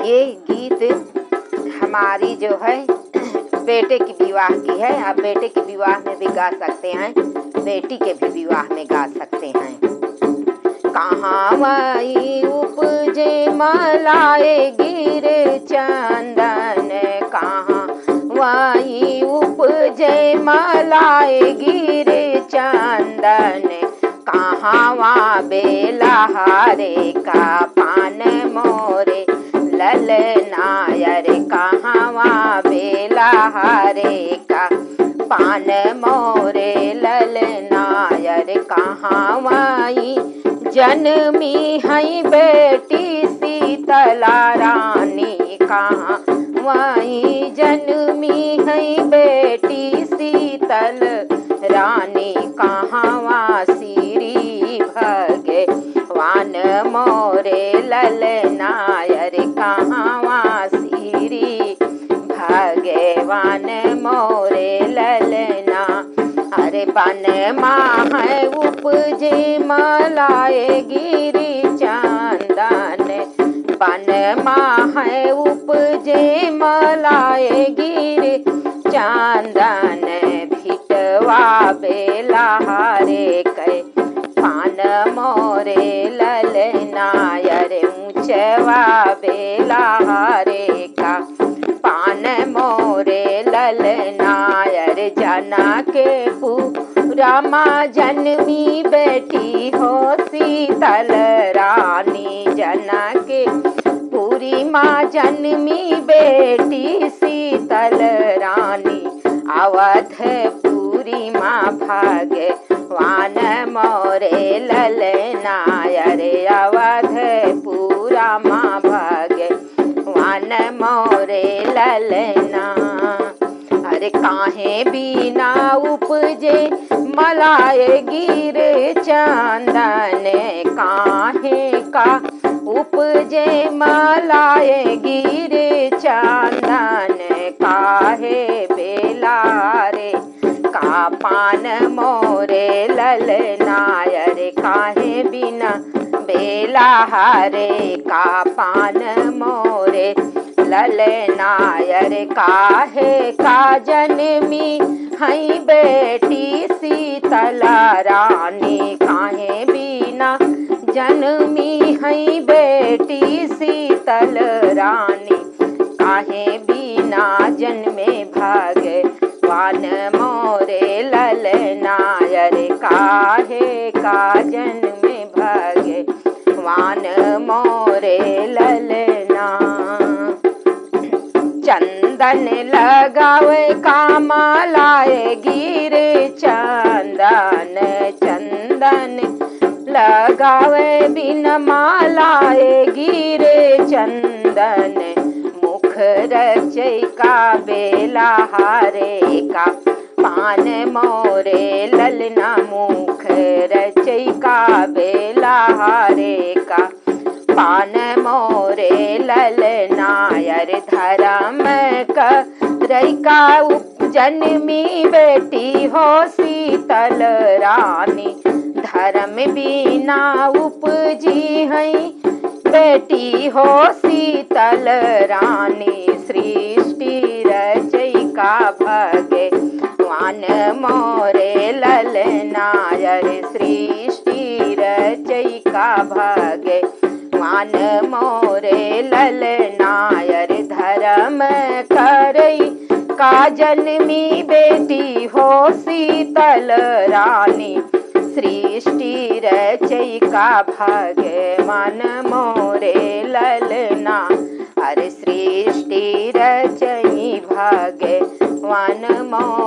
ये गीत हमारी जो है बेटे की विवाह की है। आप बेटे के विवाह में भी गा सकते हैं, बेटी के भी विवाह में गा सकते हैं। कहाँ वाई उपजे मलाए गिर चंदन, कहाँ वाई उपजे मलाए गिर चंदन, कहाँ वहाँ बेलहारे का पान मोरे ललनायर, कहाँ वहाँ बेलहारे का पान मोरे ललनायर, कहाँ वाई जन्मी है बेटी शीतला रानी, कहाँ वही जन्मी है बेटी शीतल रानी, कहाँ वासिरी भगवान मोरे ललनायर, कहाँ वासिरी भगवान मोरे ललना। अरे बन माह उपजे मलाए गिरी चंदन, बन माह उपजे मलाए गिरी चंदन, भिटवा बेलहारे कै पान मोरे ललनायर, ऊंचवा बेलहारे का पान मोरे ललनायर, जना के पूरा माँ जन्मी बेटी हो शीतल रानी, जना के पूरी माँ जन्मी बेटी शीतल रानी, अवध पूरी माँ भगवान मोरे ललनायर, अवध पूरा माँ भगवान मोरे ललना। अरे काहे बिना उपजे मलाए गिर चंदन, काहे का उपजे मलाए गिर चंदन, काहे बेलारे का पान मोरे ललनायर, काहे बिना बेलहारे का पान मोरे ललनायर, काहे का जन्मी है बेटी शीतला रानी, काहे बिना जन्मी है बेटी शीतल रानी, काहे बिना जन्मे भगवान मोरे ललनायर, काहे का जन्मे भगवान मोरे ललना। चंदन लगावे कामा लाए गिर चंदन, चंदन लगावे बिन मालाए गिर चंदन, मुख रचे का बेलहारे का पान मोरे ललना, मुख रचे का बेलहारे का पान मोरे ललनायर, धर्म करई का जन्मी बेटी हो शीतल रानी, धर्म बिना उपजी है बेटी हो शीतल रानी, सृष्टि रचई का भगवान मोरे ललनायर, सृष्टि रचई का भगवान मोरे ललनायर, धर्म करई का जन्मी बेटी हो शीतल रानी, सृष्टि रचई का भगवान मोरे ललना। अरे सृष्टि रचई भगवान मोरे